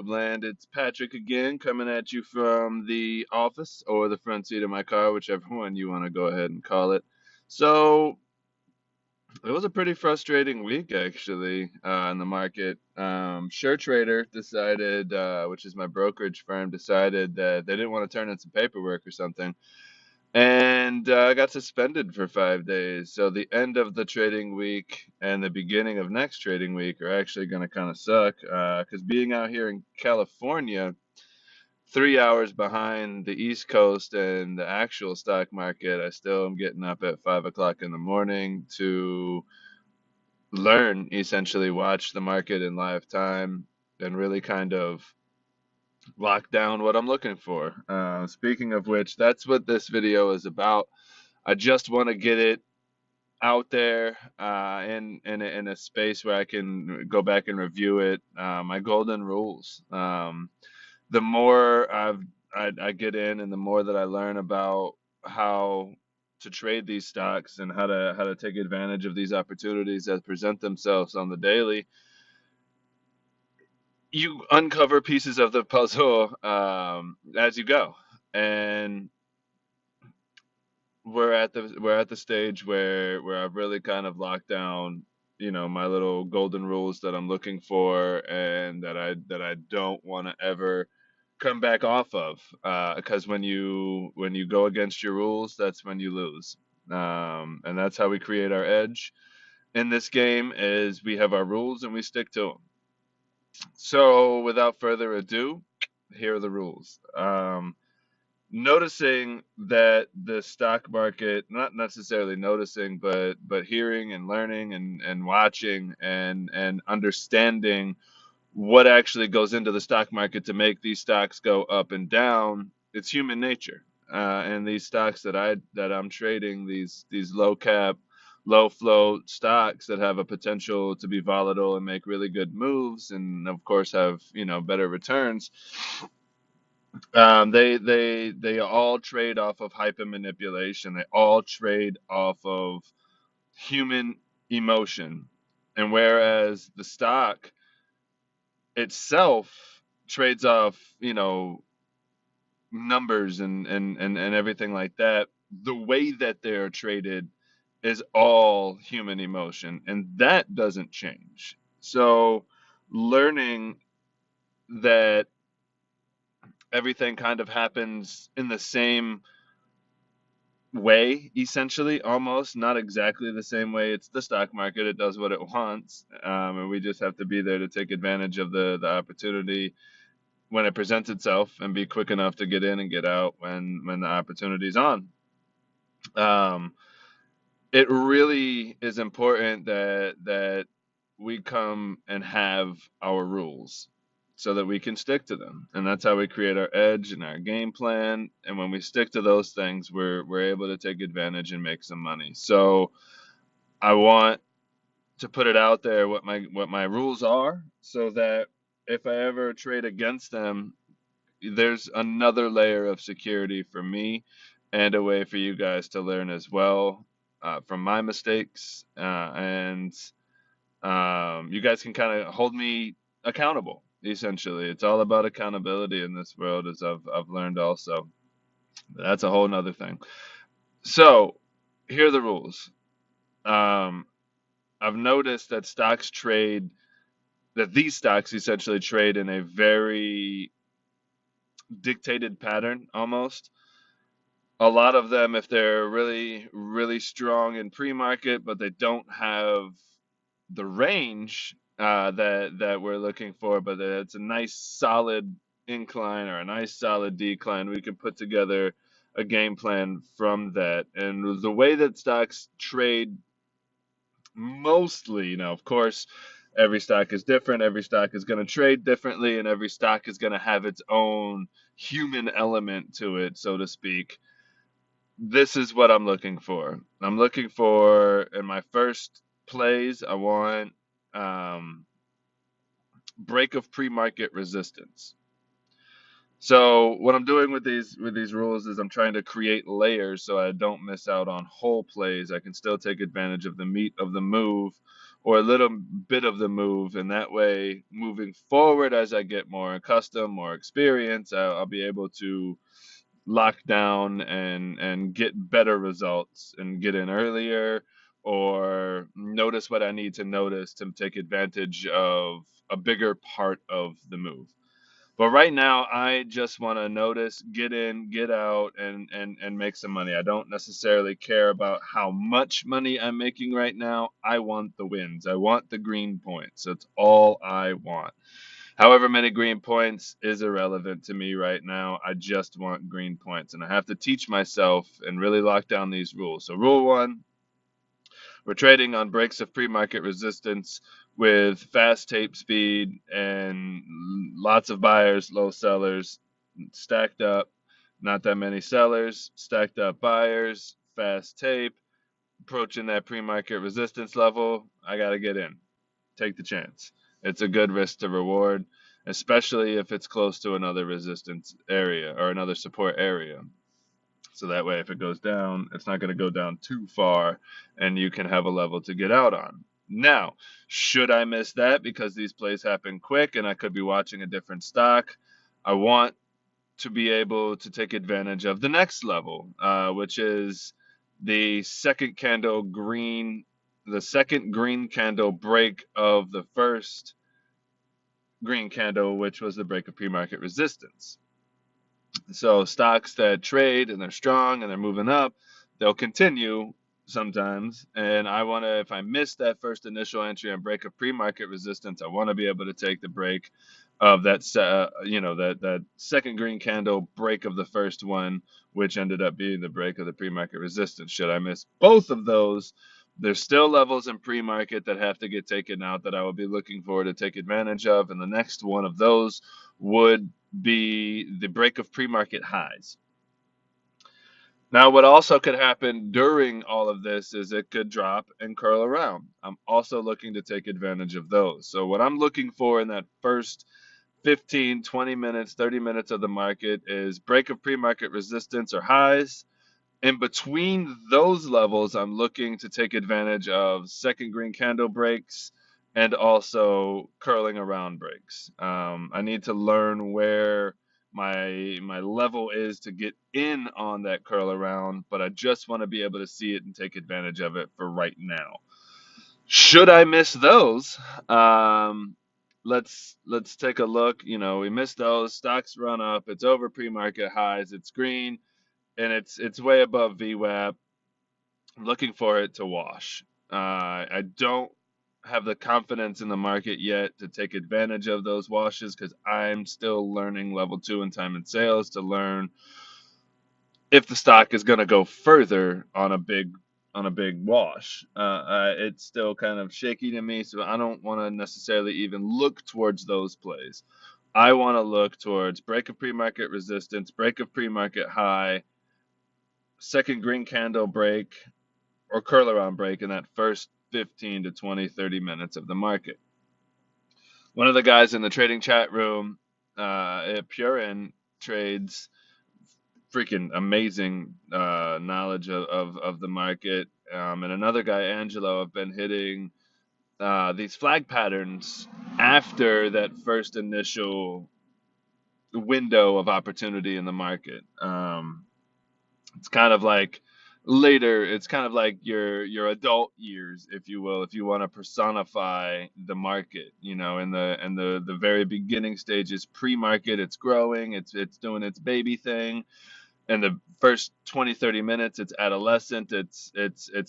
land. It's Patrick again, coming at you from the office or the front seat of my car, whichever one you want to go ahead and call it. So, it was a pretty frustrating week, actually, in the market. SureTrader decided, which is my brokerage firm, decided that they didn't want to turn in some paperwork or something, and I got suspended for 5 days. So the end of the trading week and the beginning of next trading week are actually going to kind of suck. Because being out here in California, 3 hours behind the East Coast and the actual stock market, I still am getting up at 5 o'clock in the morning to learn, essentially watch the market in live time and really kind of lock down what I'm looking for. Speaking of which, that's what this video is about. I just want to get it out there in a space where I can go back and review it. My golden rules. The more I get in, and the more that I learn about how to trade these stocks and how to take advantage of these opportunities that present themselves on the daily, you uncover pieces of the puzzle as you go, and we're at the stage where I've really kind of locked down, my little golden rules that I'm looking for, and that I don't want to ever come back off of. Because when you go against your rules, that's when you lose. And that's how we create our edge in this game, is we have our rules and we stick to them. So without further ado, here are the rules. Noticing that the stock market, not necessarily noticing, but hearing and learning and watching and understanding what actually goes into the stock market to make these stocks go up and down. It's human nature. And these stocks that I'm trading, these low cap, low float stocks that have a potential to be volatile and make really good moves, and of course have better returns. They all trade off of hyper manipulation. They all trade off of human emotion. And whereas the stock itself trades off, numbers and everything like that, the way that they're traded is all human emotion, and that doesn't change. So learning that everything kind of happens in the same way, essentially, almost not exactly the same way. It's the stock market; it does what it wants, and we just have to be there to take advantage of the opportunity when it presents itself, and be quick enough to get in and get out when the opportunity's on. Um, it really is important that we come and have our rules so that we can stick to them, and that's how we create our edge and our game plan. And when we stick to those things, we're able to take advantage and make some money. So I want to put it out there what my rules are, so that if I ever trade against them, there's another layer of security for me, and a way for you guys to learn as well, from my mistakes, and you guys can kind of hold me accountable. Essentially, it's all about accountability in this world, as I've learned also. That's a whole nother thing. So here are the rules. Um, I've noticed that these stocks essentially trade in a very dictated pattern almost. A lot of them, if they're really, really strong in pre-market, but they don't have the range that we're looking for, but it's a nice solid incline or a nice solid decline, we can put together a game plan from that. And the way that stocks trade mostly, of course, every stock is different. Every stock is going to trade differently, and every stock is going to have its own human element to it, so to speak. This is what I'm looking for. I'm looking for, in my first plays, I want um, break of pre-market resistance. So what I'm doing with these rules is I'm trying to create layers so I don't miss out on whole plays. I can still take advantage of the meat of the move or a little bit of the move, and that way, moving forward, as I get more accustomed, more experience, I'll be able to lock down and get better results and get in earlier, or notice what I need to notice to take advantage of a bigger part of the move. But right now, I just want to notice, get in, get out, and make some money. I don't necessarily care about how much money I'm making right now. I want the wins. I want the green points. That's all I want. However many green points is irrelevant to me right now. I just want green points, and I have to teach myself and really lock down these rules. So, rule one, we're trading on breaks of pre-market resistance with fast tape speed and lots of buyers, low sellers, stacked up, not that many sellers, stacked up buyers, fast tape, approaching that pre-market resistance level. I got to get in. Take the chance. It's a good risk to reward, especially if it's close to another resistance area or another support area. So that way, if it goes down, it's not going to go down too far, and you can have a level to get out on. Now, should I miss that because these plays happen quick and I could be watching a different stock? I want to be able to take advantage of the next level, which is the second candle green, the second green candle break of the first green candle, which was the break of pre-market resistance. So stocks that trade and they're strong and they're moving up, they'll continue sometimes. And I want to, if I miss that first initial entry and break of pre-market resistance, I want to be able to take the break of that, that second green candle break of the first one, which ended up being the break of the pre-market resistance. Should I miss both of those? There's still levels in pre-market that have to get taken out that I will be looking for to take advantage of, and the next one of those would be the break of pre-market highs. Now, what also could happen during all of this is it could drop and curl around. I'm also looking to take advantage of those. So, what I'm looking for in that first 15, 20 minutes, 30 minutes of the market is break of pre-market resistance or highs. In between those levels, I'm looking to take advantage of second green candle breaks and also curling around breaks. I need to learn where my level is to get in on that curl around, but I just want to be able to see it and take advantage of it for right now. Should I miss those? Um, let's take a look. We missed those. Stocks run up. It's over pre-market highs. It's green and it's way above VWAP. I'm looking for it to wash. I don't have the confidence in the market yet to take advantage of those washes because I'm still learning level two in time and sales to learn if the stock is going to go further on a big wash. It's still kind of shaky to me, so I don't want to necessarily even look towards those plays. I want to look towards break of pre-market resistance, break of pre-market high, second green candle break, or curl around break in that first 15 to 20, 30 minutes of the market. One of the guys in the trading chat room at Purin trades freaking amazing knowledge of the market. And another guy, Angelo, have been hitting these flag patterns after that first initial window of opportunity in the market. It's kind of like later. It's kind of like your adult years, if you will, if you want to personify the market. In the very beginning stages, pre-market, it's growing, it's doing its baby thing. In the first 20, 30 minutes, it's adolescent, it's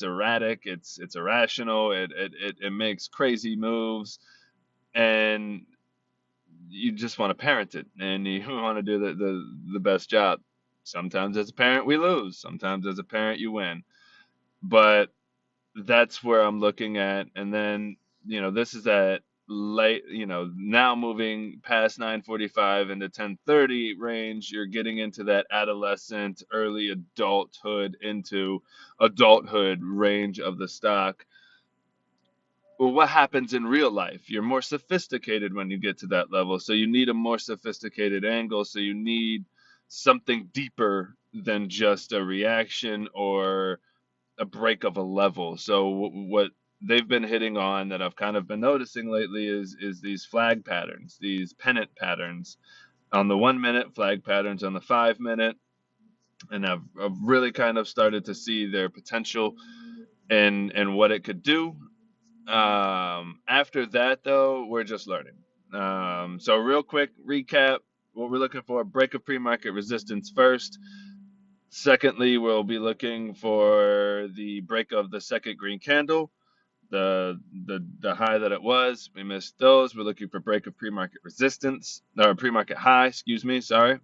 erratic, it's irrational, it makes crazy moves, and you just want to parent it and you want to do the best job. Sometimes as a parent we lose, sometimes as a parent you win, but that's where I'm looking at. And then this is at late, now moving past 9:45 into 10:30 range, you're getting into that adolescent, early adulthood into adulthood range of the stock. Well, what happens in real life? You're more sophisticated when you get to that level. So you need a more sophisticated angle. So you need something deeper than just a reaction or a break of a level. So what they've been hitting on that I've kind of been noticing lately is these flag patterns, these pennant patterns on the 1 minute, flag patterns on the 5 minute, and I've really kind of started to see their potential and what it could do. After that, though, we're just learning. So, real quick recap: what we're looking for: break of pre-market resistance first. Secondly, we'll be looking for the break of the second green candle, the high that it was. We missed those. We're looking for break of pre-market resistance, or pre-market high, excuse me, sorry.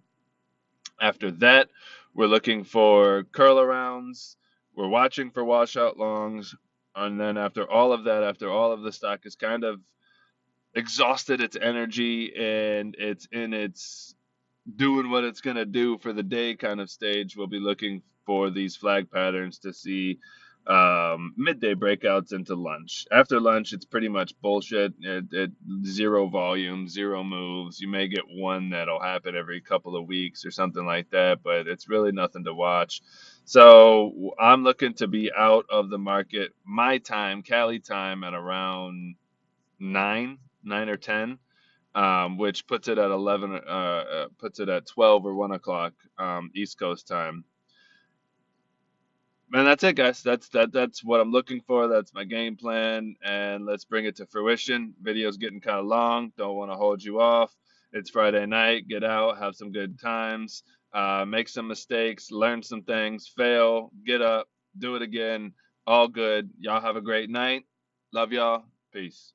After that, we're looking for curl arounds. We're watching for washout longs. And then after all of that, after all of the stock is kind of exhausted its energy and it's in its doing what it's going to do for the day kind of stage, we'll be looking for these flag patterns to see midday breakouts into lunch. After lunch, it's pretty much bullshit. Zero volume, zero moves. You may get one that'll happen every couple of weeks or something like that, but it's really nothing to watch. So I'm looking to be out of the market my time, Cali time, at around 9 or 10, which puts it at 11, puts it at 12 or 1 o'clock East Coast time. And that's it, guys. That's what I'm looking for. That's my game plan, and let's bring it to fruition. Video's getting kind of long. Don't want to hold you off. It's Friday night. Get out, have some good times, make some mistakes, learn some things, fail, get up, do it again. All good. Y'all have a great night. Love y'all. Peace.